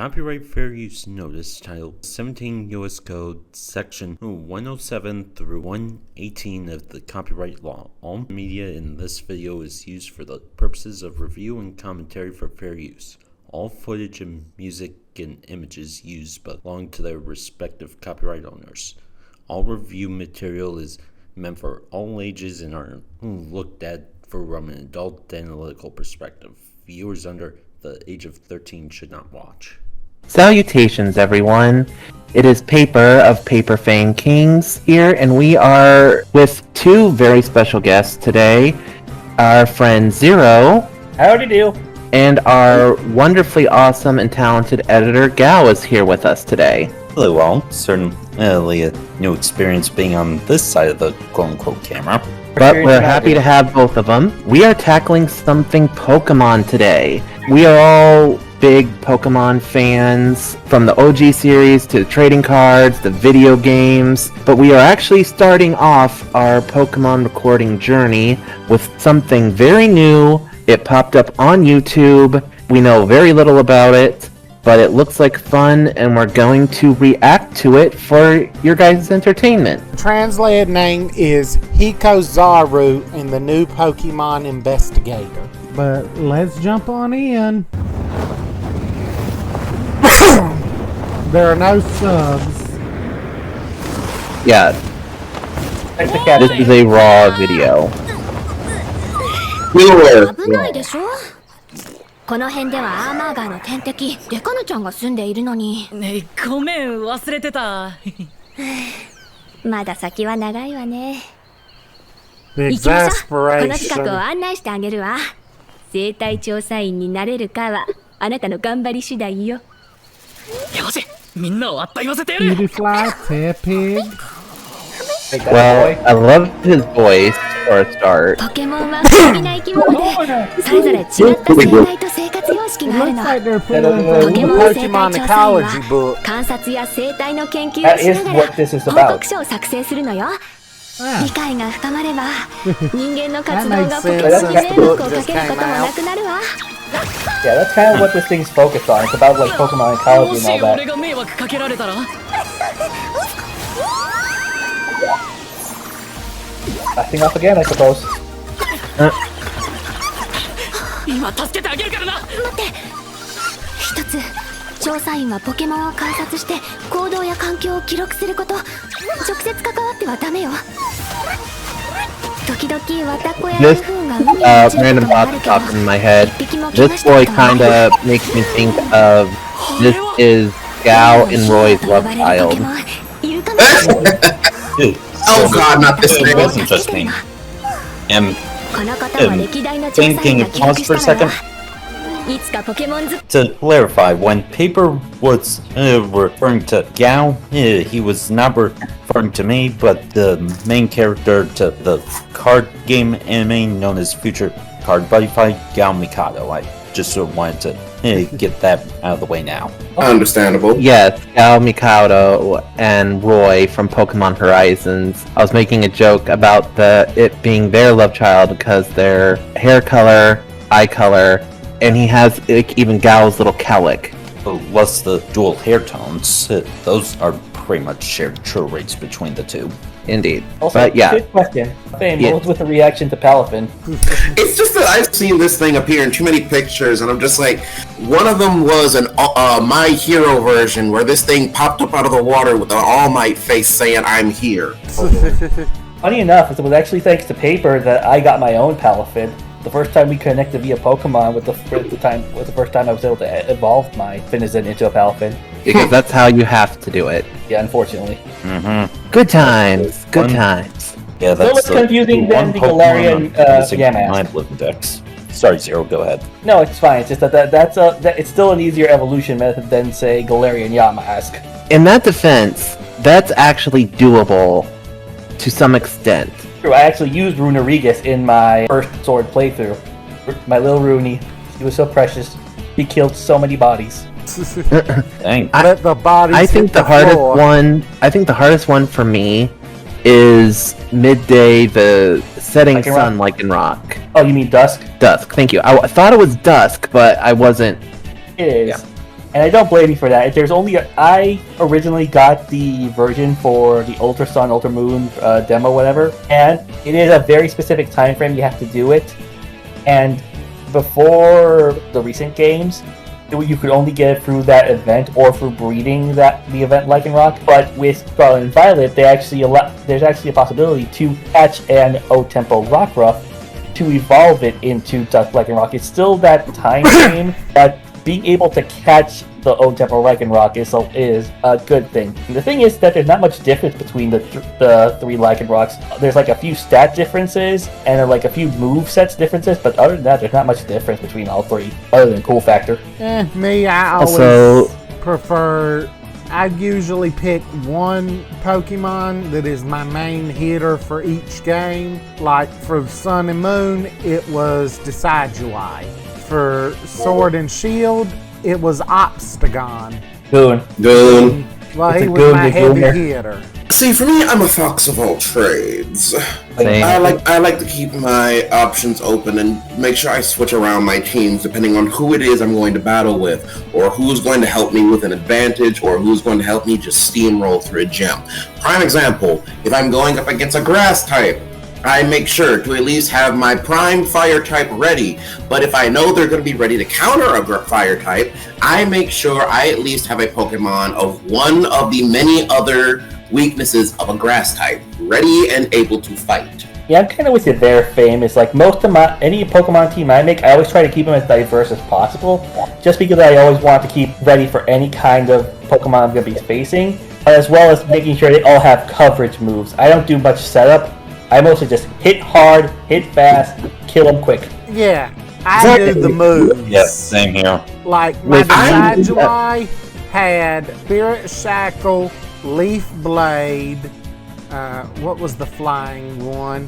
Copyright Fair Use Notice titled 17 U.S. Code Section 107 through 118 of the Copyright Law. All media in this video is used for the purposes of review and commentary for fair use. All footage and music and images used belong to their respective copyright owners. All review material is meant for all ages and are looked at from an adult analytical perspective. Viewers under the age of 13 should not watch. Salutations, everyone. It is Paper of Paper Fame Kings here, and we are with two very special guests today. Our friend Zero. Howdy do. And our wonderfully awesome and talented editor, Gao, is here with us today. Hello all. Certainly a new experience being on this side of the quote-unquote camera. But we're happy to have both of them. We are tackling something Pokemon today. We are all big Pokemon fans, from the OG series to trading cards, the video games, but we are actually starting off our Pokemon recording journey with something very new. It popped up on YouTube. We know very little about it, but it looks like fun, and we're going to react to it for your guys' entertainment. The translated name is Hikozaru in the new Pokemon Investigator. But let's jump on in. There are no subs. Yeah, this is a raw video. 危ないでしょ。この辺ではアーマーガーの天敵デカヌちゃんが住んでいるのに。ね、ごめん忘れてた。まだ先は長いわね。 The 行きましょう。この exasperation. 近くを案内してあげるわ。生態調査員になれるかはあなたの頑張り次第よ。よし、みんなをあった言わせてやる。 Beautifly, Tepig. Well, I love his voice for a start. ポケモンは不思議な生き物で、それぞれ違った生態と生活様式 It がある looks の。 like they're pulling ポ from ケ the モン生態 Pokemon 調査員 Ecology book. は観察や生態の研究を That し is ながら what this is 報 about. 告書を作成するのよ。 Ah, 理解が深まれば人間の活動 That が makes ポケ sense. モンに迷惑を That かけることも just came なくなるわ。 Yeah, that's kind of what this thing's focused on. It's about like Pokemon も ecology し and all 俺 that. が迷惑かけられたら。Acting off again, I suppose. 今助けてあげるからな。待って、一つ調査員はポケモンを観察して行動や環境を記録すること。直接関わってはダメよ。時々ワタコやル This フンが海に落ちる random こともあ thought るけど、 popped in my head. 一匹も怪我 This した boy ことはない。 kinda makes me think of this is Gao and Roy's love ポケ child. モンいるかもしれない。 Oh god, not this It thing. wasn't just me. And このことを歴代の調査員 can が you 記録 pause し for a たのよ。 second? いつかポケモンズ To clarify, when Paper was referring to Gao, he was not referring to me, but the main character to the card game anime known as Future Card Buddy Fight, Gao Mikado. I just wanted to get that out of the way now. Understandable. Yes, Gao Mikado and Roy from Pokemon Horizons. I was making a joke about it being their love child because their hair color, eye color, and he has like, even Gao's little cowlick. Plus the dual hair tones, those are pretty much shared true rates between the two. Indeed. Also, But yeah, good question. Fame, Yeah. what was with the reaction to Palafin? It's just that I've seen this thing appear in too many pictures, and I'm just like, one of them was an My Hero version where this thing popped up out of the water with an All Might face saying, "I'm here." Funny enough, it was actually thanks to Paper that I got my own Palafin. The first time we connected via Pokemon was the first time I was able to evolve my Finizen into a Palafin. because that's how you have to do it. Yeah, unfortunately. Good times, good times. Yeah, Little that's bit confusing than the Galarian, Yamask. Mind living decks. Sorry, Zero, go ahead. No, it's fine. It's just that it's still an easier evolution method than say Galarian Yamask. In that defense, that's actually doable to some extent. True, I actually used Runerigus in my first Sword playthrough. My little Rooney, he was so precious. He killed so many bodies. Dang. Let the bodies I think hit the hardest floor. one. I think the hardest one for me is midday, the setting Lycanroc? sun Lycanroc. Oh, you mean Dusk? Dusk. Thank you. I thought it was dusk, but I wasn't. It is. Yeah. And I don't blame you for that. I originally got the version for the Ultra Sun, Ultra Moon demo, whatever, and it is a very specific time frame you have to do it. And before the recent games, you could only get it through that event or through breeding the event Lycanroc. But with Scarlet and Violet, there's actually a possibility to catch an O-Tempo Rockruff to evolve it into Duck Lycanroc. It's still that time frame, but being able to catch the O-Tempo Lycanroc is a good thing. And the thing is that there's not much difference between the three Lycanrocs. There's like a few stat differences and like a few move sets differences, but other than that, there's not much difference between all three, other than cool factor. Me, I always prefer... I usually pick one Pokemon that is my main hitter for each game. Like for Sun and Moon, it was Decidueye. For Sword and Shield, it was Obstagon. Goon. Well, he was my heavy hitter. See, for me, I'm a fox of all trades. Same. I like to keep my options open and make sure I switch around my teams depending on who it is I'm going to battle with, or who's going to help me with an advantage, or who's going to help me just steamroll through a gym. Prime example, if I'm going up against a grass type, I make sure to at least have my prime fire type ready, but if I know they're going to be ready to counter a fire type, I make sure I at least have a Pokemon of one of the many other weaknesses of a grass type, ready and able to fight. Yeah, I'm kind of with you there, Fame. It's like most of any Pokemon team I make, I always try to keep them as diverse as possible, just because I always want to keep ready for any kind of Pokemon I'm going to be facing, as well as making sure they all have coverage moves. I don't do much setup. I mostly just hit hard, hit fast, kill them quick. Yeah, I do the moves. Yeah, same here. Like my Decidueye had Spirit Shackle, Leaf Blade, what was the flying one?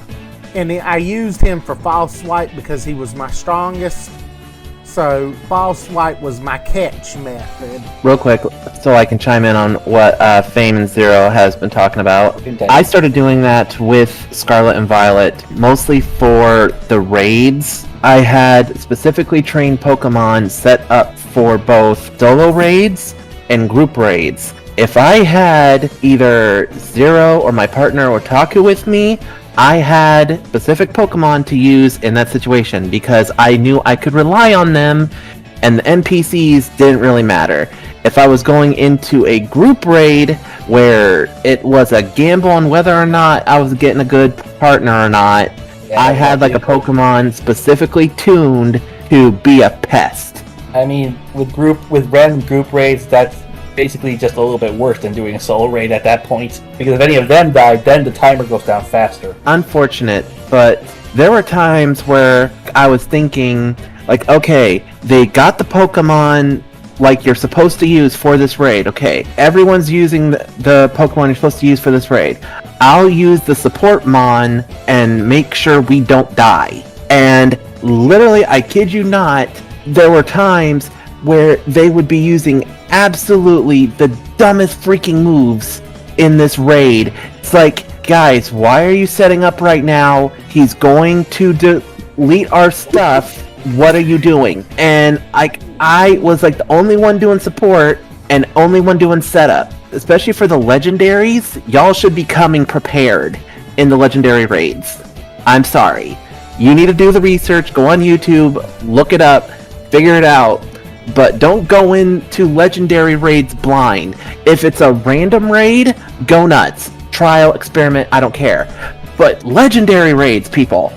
And I used him for False Swipe because he was my strongest. So False Swipe was my catch method. Real quick, so I can chime in on what Fame and Zero has been talking about. I started doing that with Scarlet and Violet, mostly for the raids. I had specifically trained Pokemon set up for both solo raids and group raids. If I had either Zero or my partner Otaku with me, I had specific Pokemon to use in that situation because I knew I could rely on them and the NPCs didn't really matter. If I was going into a group raid where it was a gamble on whether or not I was getting a good partner or not, I had like a Pokemon specifically tuned to be a pest. I mean, with random group raids, that's basically just a little bit worse than doing a solo raid at that point, because if any of them died, then the timer goes down faster. Unfortunate, but there were times where I was thinking, like, okay, they got the Pokemon like you're supposed to use for this raid. Okay, everyone's using the Pokemon you're supposed to use for this raid. I'll use the support Mon and make sure we don't die. And literally, I kid you not, there were times where they would be using absolutely the dumbest freaking moves in this raid. It's like, guys, why are you setting up right now? He's going to delete our stuff. What are you doing? And I was like the only one doing support and only one doing setup. Especially for the legendaries, y'all should be coming prepared in the legendary raids. I'm sorry. You need to do the research, go on YouTube, look it up, figure it out. But don't go into legendary raids blind. If it's a random raid, go nuts. Trial, experiment, I don't care. But legendary raids, people,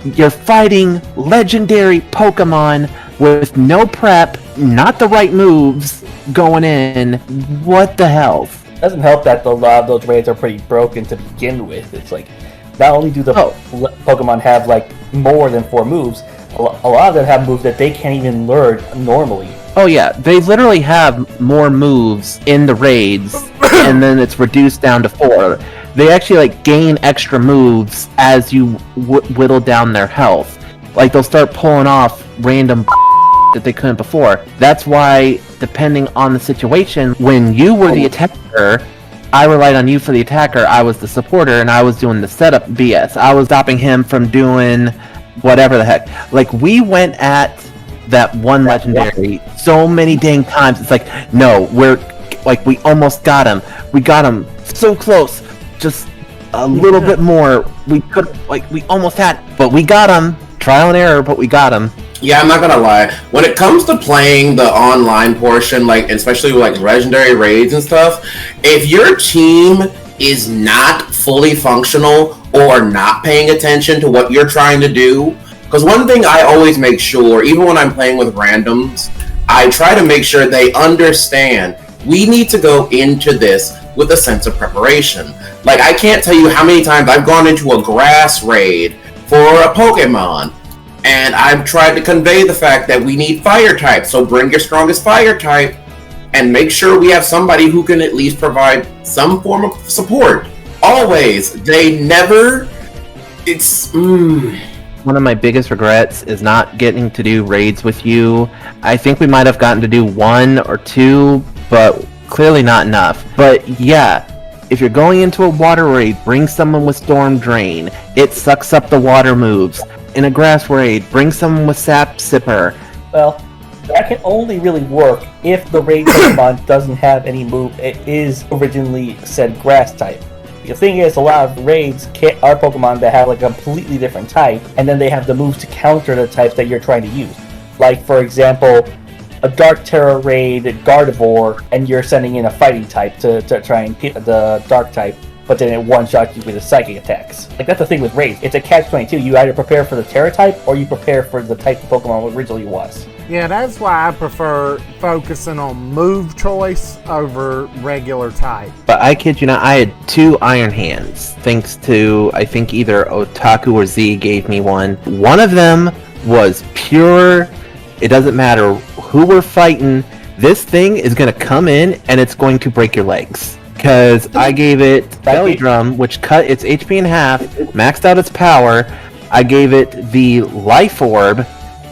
you're fighting legendary Pokemon with no prep, not the right moves going in. What the hell? It doesn't help that a lot of those raids are pretty broken to begin with. It's like, not only do the Pokemon have like more than 4 moves, a lot of them have moves that they can't even learn normally. Oh yeah, they literally have more moves in the raids, and then it's reduced down to 4. They actually like gain extra moves as you whittle down their health. Like they'll start pulling off random that they couldn't before. That's why, depending on the situation, when you were the attacker, I relied on you for the attacker. I was the supporter, and I was doing the setup BS. I was stopping him from doing whatever the heck. Like, we went at that one legendary so many dang times. It's like, no, we almost got him. We got him so close. Just a little bit more. We almost had, but we got him. Trial and error, but we got him. Yeah, I'm not gonna lie. When it comes to playing the online portion, like especially with like legendary raids and stuff, if your team is not fully functional or not paying attention to what you're trying to do, because one thing I always make sure, even when I'm playing with randoms, I try to make sure they understand we need to go into this with a sense of preparation. Like, I can't tell you how many times I've gone into a grass raid for a Pokemon, and I've tried to convey the fact that we need fire type, so bring your strongest fire type, and make sure we have somebody who can at least provide some form of support. Always. They never... It's... One of my biggest regrets is not getting to do raids with you. I think we might have gotten to do 1 or 2, but clearly not enough. But yeah, if you're going into a water raid, bring someone with Storm Drain. It sucks up the water moves. In a grass raid, bring someone with Sap Sipper. Well, that can only really work if the raid Pokemon doesn't have any move. It is originally said grass type. The thing is, a lot of raids are Pokemon that have like a completely different type, and then they have the moves to counter the types that you're trying to use. Like, for example, a Dark Terror raid Gardevoir, and you're sending in a fighting type to try and hit the Dark type, but then it one-shots you with the psychic attacks. Like, that's the thing with raids. It's a catch-22. You either prepare for the Terror type, or you prepare for the type of Pokemon originally was. Yeah, that's why I prefer focusing on move choice over regular type. But I kid you not, I had 2 Iron Hands, thanks to, I think either Otaku or Z gave me one. One of them was pure, it doesn't matter who we're fighting, this thing is going to come in and it's going to break your legs. Because I gave it Belly Drum, which cut its HP in half, maxed out its power. I gave it the Life Orb,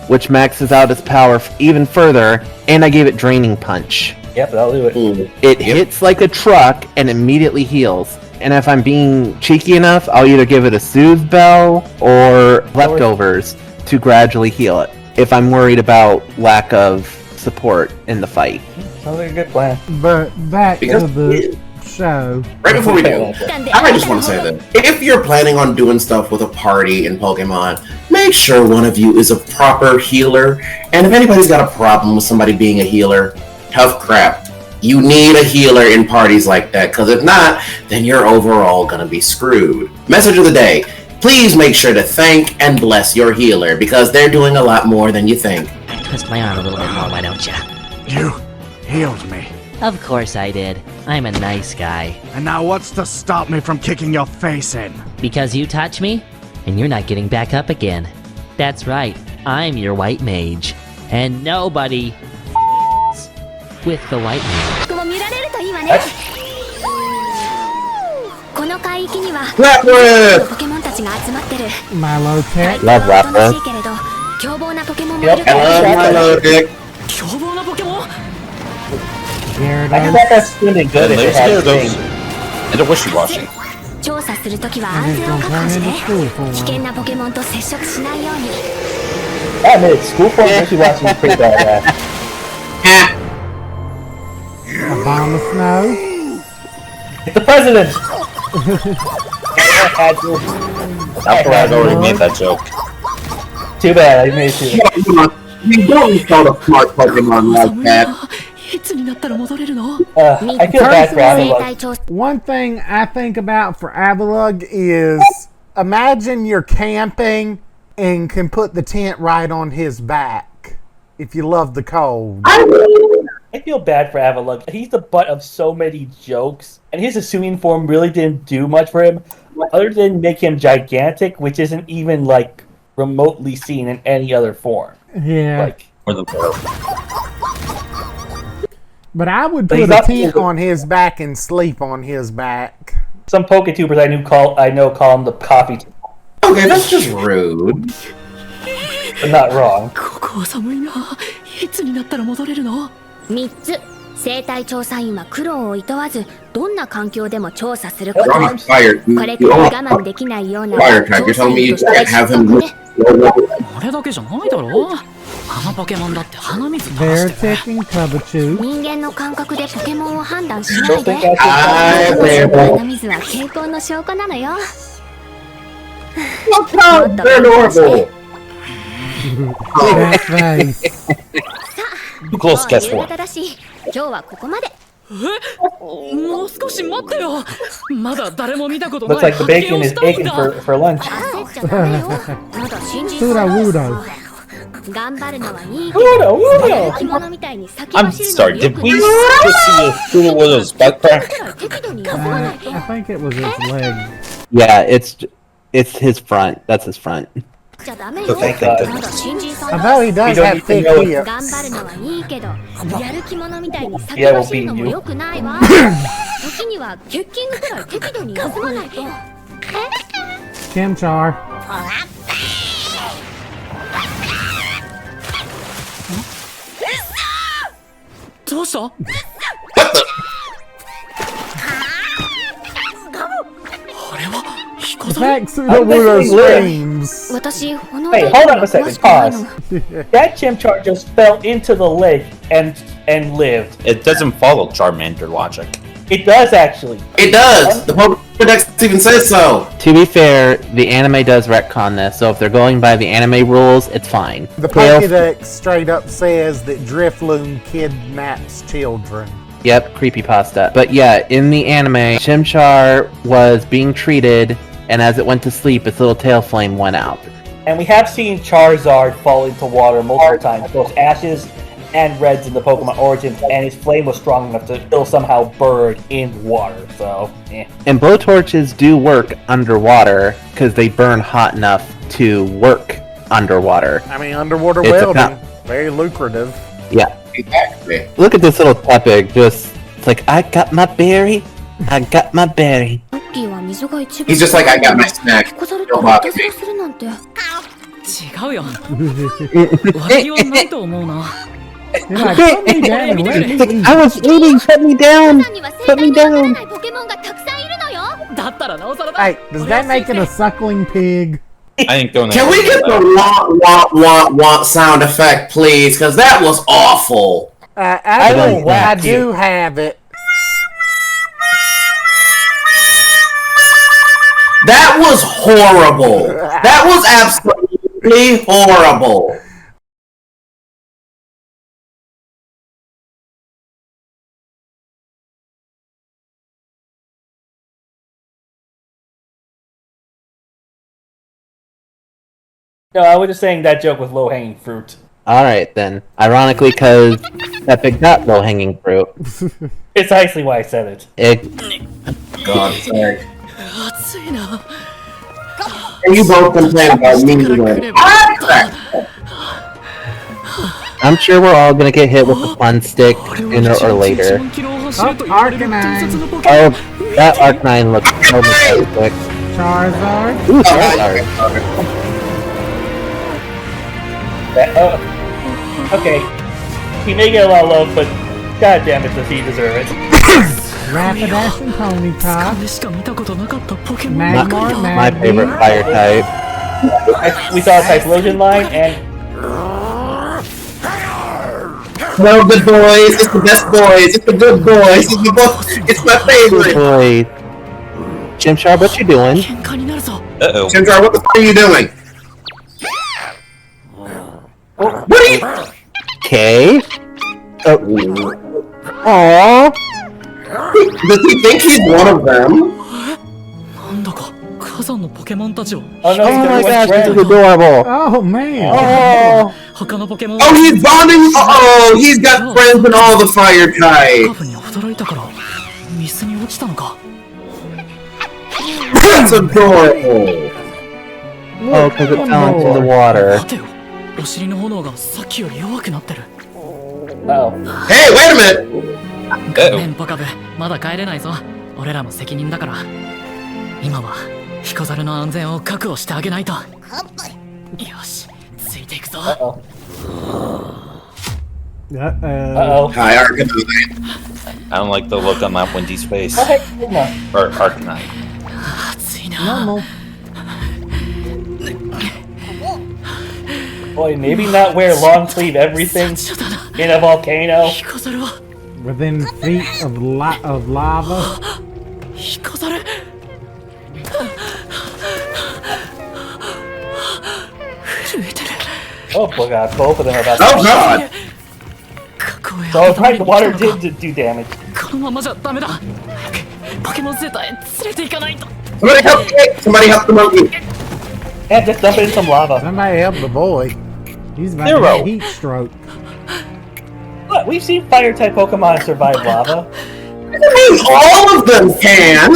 which maxes out its power even further, and I gave it Draining Punch. Yep, that'll do it. It hits like a truck and immediately heals. And if I'm being cheeky enough, I'll either give it a Soothe Bell or Leftovers to gradually heal it, if I'm worried about lack of support in the fight. Sounds like a good plan. But back to the show. Right before we do, I just want to say that if you're planning on doing stuff with a party in Pokemon, make sure one of you is a proper healer. And if anybody's got a problem with somebody being a healer, tough crap. You need a healer in parties like that, because if not, then you're overall going to be screwed. Message of the day. Please make sure to thank and bless your healer, because they're doing a lot more than you think. Twist my arm a little bit more, why don't you? You healed me. Of course I did. I'm a nice guy. And now what's to stop me from kicking your face in? Because you touch me, and you're not getting back up again. That's right, I'm your white mage. And nobody with the white mage. この海域にはポケモンたちが集まってる。 Milo Tech. はおとなしいけれど凶暴なポケモンもいるから。 凶暴なポケモン Here it I is. think that's swimming good if it has things. And a wishy-washy. 調査するときは安全を確保して危険なポケモンと接触しないように。 I admit it, school form wishy-washy is pretty badass. A bomb of snow. It's the president! That's why I've already made that joke. Too bad, I made it too. You don't call a smart Pokemon like that. いつになったら戻れるの I feel bad for Avalon. One thing I think about for Avalug is imagine you're camping and can put the tent right on his back if you love the cold. I feel bad for Avalon. He's the butt of so many jokes, and his assuming form really didn't do much for him, other than make him gigantic, which isn't even, like, remotely seen in any other form. Yeah. Like, but I would put a tent on his back and sleep on his back. some Poketubers I know call him the coffee. Okay, that's just rude. But not wrong. ここは寒いな。いつになったら戻れるの3つ生態調査員は苦労をいとわずどんな環境でも調査すること。 You're on fire. これから我慢できないような Fire type. You're telling me you can't have him. あれだけじゃないだろ They're taking cover chew. 人間の感覚でポケモンを判断しないで。 Hi there. 鼻水は傾向の証拠なのよ。 Look how they're adorable. That face. Too close, guess what? 今日はここまで。もう少し待ってよ。まだ誰も見たこと Looks ない like the bacon is aching for lunch. 焦っちゃダメよ。まだ新人 Wooda wooda. 頑張るのはいいけど、 Wooda やる気者みたいに先 I'm 走るのは sorry, 良 did く we ない。 just see a Widow's backpack? くらい適度に休まないと。 I think it was his leg. Yeah, it's his front. That's his front. じゃダメよ。 Thank God. まだ新人さん I だ。 know he does have thick hips. 頑張るのはいいけど、やる気者みたいに先走るのも良くないわ。時にはキュッキングくらい適度に休まないと。 Chimchar. どうした？ Back to the Wuda screams. 私、炎 Wait, hold on a second. Pause. That Chimchar just fell into the lake and lived. It doesn't follow Charmander logic. It does actually. It does. The Pokédex even says so. To be fair, the anime does retcon this, so if they're going by the anime rules, it's fine. The Tail- Pokédex straight up says that Drifloon kidnaps children. Yep, creepypasta. But yeah, in the anime, Chimchar was being treated, and as it went to sleep, its little tail flame went out. And we have seen Charizard fall into water multiple times, both ashes and reds in the Pokemon Origins, and his flame was strong enough to still somehow burn in water, so, eh. And blowtorches do work underwater, because they burn hot enough to work underwater. I mean, underwater It's welding, about- very lucrative. Yeah. Exactly. Look at this little Tepig, just, it's like, I got my berry, I got my berry. ロッキーは水が一番 He's just like, I got my snack. 聞かされた Don't ら bother いたず me. らするなんて。違うよ。悪気はないと思うな。 You're like, put me down and let me It's like, eat. I was eating, put me down, さんには put me 生態にわから down. ないポケモンがたくさんいるのよ。だったらなおさらだ。 Hey, does that make it a suckling pig? I ain't going Can we get the want sound effect, please? Because that was awful. Actually, will I whack do have it. That was horrible. That was absolutely horrible. No, I was just saying that joke was low-hanging fruit. Alright then. Ironically, because Tepig got low-hanging fruit. Precisely why I said it. God, sorry. 熱いな。 And you both complain about me doing I'm sure we're all gonna get hit with the fun stick sooner or later. Oh, that Arcanine looks so majestic. Charizard. Ooh, Charizard. Okay. He may get a lot of love, but god damn it, does he deserve it. Rapidash and Ponyta. でしか見たことなかったポケモン。 Magmar, My favorite Magby. fire type. We saw a Typhlosion line, and No, good boys. It's the best boys. It's the good boys. It's my favorite. Boy. Chimchar, what you doing? 喧嘩になるぞ。 Uh-oh. Chimchar, what the fuck are you doing? What are you? Okay. Oh. Aww. Does he think he's one of them? なんだか火山のポケモンたちを oh no, Oh he's my everyone's gosh, this is friend. Oh adorable. man. Oh. 他のポケモン Oh, he's bonding. Oh, he's got friends in all the fire カ types. フに驚いたから水に落ちたのか。 That's adorable. Oh, because it fell into the water. 待てよ。お尻の炎がさっきより弱くなってる。 Oh. Hey, wait a minute. 連覇株まだ帰れないぞ。俺らの責任だから。今は彦猿の安全を確保してあげないと。よし、ついていくぞ。 Uh-oh. Uh-oh. Uh-oh. Hi, Arcanine. I don't like the look on that Wendy's face. Oh, hey, Sigma. Or Arcanine. 熱いな。 Normal. Boy, maybe not wear long sleeve everything in a volcano. Within feet of lava. Oh my god, both of them are about to. Oh god! So right, the water did do damage. Somebody help me! Somebody help the monkey! And just dump it in some lava. Somebody help the boy. He's about to Zero. get heat stroke. Look, we've seen fire type Pokemon survive lava. I mean, all of them can!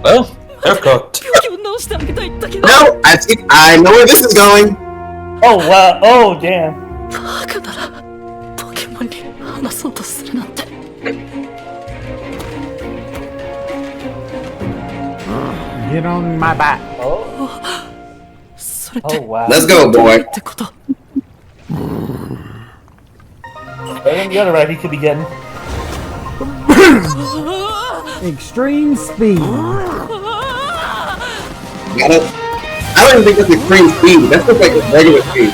Well, they're cooked. No, I know where this is going! Oh wow, oh damn. Get on my back. Oh wow. Let's go, boy. Better than the other ride he could be getting. Extreme speed. Got it? I don't even think that's extreme speed. That's just like regular speed.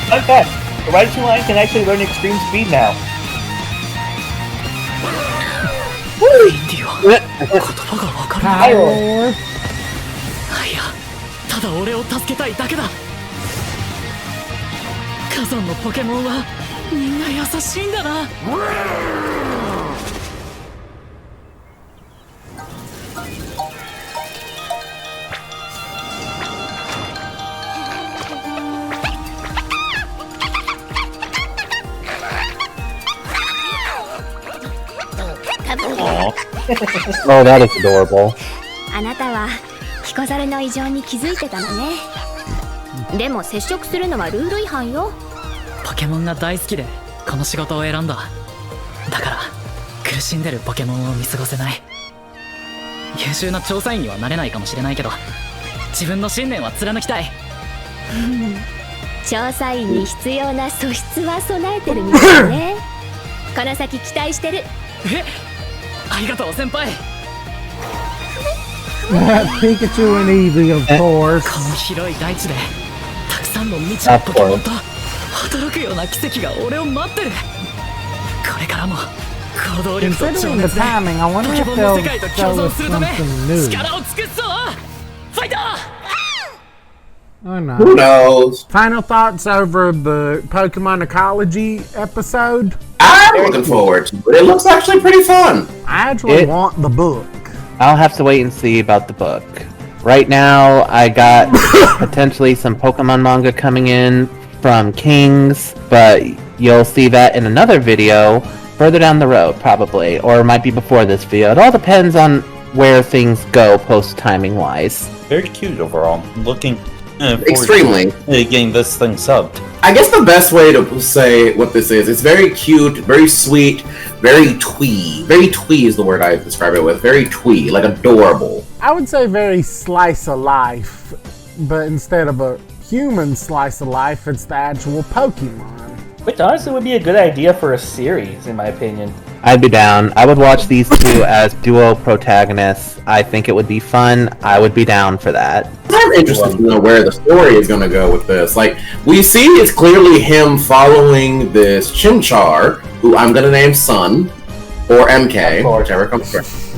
Fun fact, the Raichu line can actually learn extreme speed now. Power. ただ俺を助けたいだけだ。火山のポケモンはみんな優しいんだな。Oh, that is adorable. あなたはヒコザルの異常に気づいてたのね。でも接触するのはルール違反よ。ポケモンが大好きでこの仕事を選んだ。だから苦しんでるポケモンを見過ごせない。優秀な調査員にはなれないかもしれないけど、自分の信念は貫きたい。調査員に必要な素質は備えてるみたいね。この先期待してる。え、ありがとう先輩。Pikachu and Eevee, of course. この広い大地でたくさんの未知のポケモンと驚くような奇跡が俺を待ってる。これからも行動力と情 Considering the 熱で timing, I wonder ポケ if モンの they'll 世界と show 共存 us するため something new. 力を尽くすぞ。ファイター。 Or not. Who knows? Final thoughts over the Pokemon Ecology episode? I'm looking forward to it. It looks actually pretty fun. I actually want the book. I'll have to wait and see about the book. Right now, I got potentially some Pokemon manga coming in from Kings, but you'll see that in another video further down the road, probably, or it might be before this video. It all depends on where things go post-timing wise. Very cute overall. Looking Extremely. Getting this thing subbed. I guess the best way to say what this is, it's very cute, very sweet, very twee. Very twee is the word I describe it with. Very twee, like adorable. I would say very slice of life, but instead of a human slice of life, it's the actual Pokemon. Which honestly would be a good idea for a series, in my opinion. I'd be down. I would watch these two as duo protagonists. I think it would be fun. I would be down for that. I'm interested to know where the story is going to go with this. Like, we see it's clearly him following this Chimchar, who I'm going to name Sun, or MK, whichever comes first.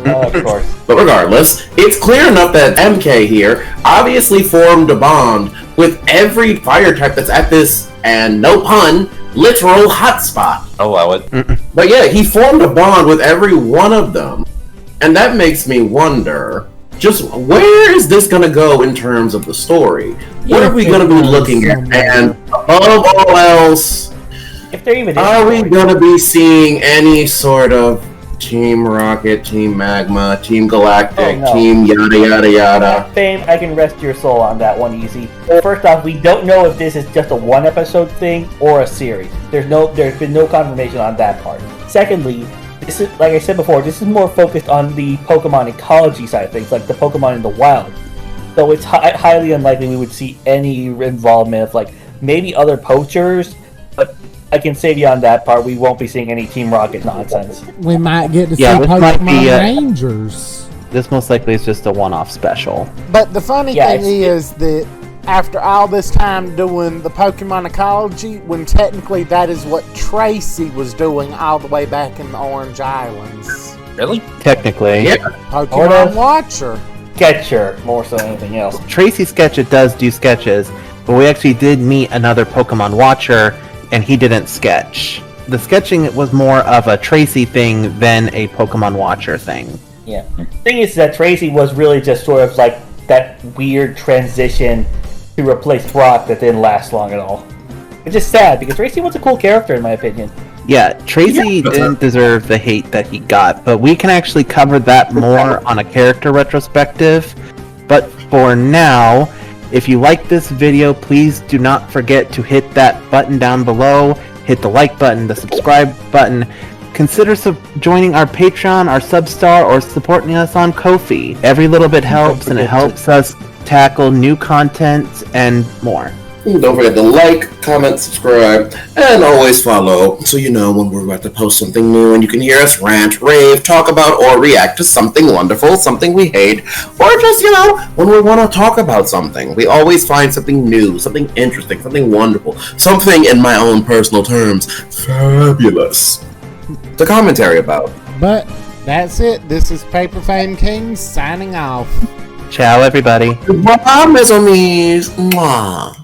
Of course. But regardless, it's clear enough that MK here obviously formed a bond with every fire type that's at this, and no pun, literal hotspot. Allow it. But yeah, he formed a bond with every one of them. And that makes me wonder, just where is this going to go in terms of the story? What are we going to be looking at? And above all else, If there even is are we story. going to be seeing any sort of Team Rocket, Team Magma, Team Galactic, Oh, no. Team yada yada yada? Fame, I can rest your soul on that one easy. First off, we don't know if this is just a one episode thing or a series. There's been no confirmation on that part. Secondly, this is, like I said before, this is more focused on the Pokemon ecology side of things, like the Pokemon in the wild. So it's highly unlikely we would see any involvement of like maybe other poachers, but I can save you on that part. We won't be seeing any Team Rocket nonsense. We might get to see Yeah, this might Pokemon be, Rangers. This most likely is just a one-off special. But the funny Yeah, thing is that after all this time doing the Pokemon ecology, when technically that is what Tracy was doing all the way back in the Orange Islands. Really? Technically. Yeah. Pokemon Watcher. Sketcher, more so than anything else. Tracy Sketchet does do sketches, but we actually did meet another Pokemon Watcher, and he didn't sketch. The sketching was more of a Tracy thing than a Pokemon Watcher thing. Yeah. The thing is that Tracy was really just sort of like that weird transition to replace Brock that didn't last long at all. Which is sad, because Tracy was a cool character in my opinion. Yeah, Tracy didn't deserve the hate that he got, but we can actually cover that more on a character retrospective. But for now, if you like this video, please do not forget to hit that button down below, hit the like button, the subscribe button. Consider joining our Patreon, our Substar, or supporting us on Ko-fi. Every little bit helps, and it helps us tackle new content and more. Don't forget to like, comment, subscribe, and always follow so you know when we're about to post something new and you can hear us rant, rave, talk about, or react to something wonderful, something we hate, or just, when we want to talk about something. We always find something new, something interesting, something wonderful, something, in my own personal terms, fabulous to commentary about. But that's it. This is Paper Fame Kings signing off. Ciao, everybody. Goodbye, mes amis. Mwah.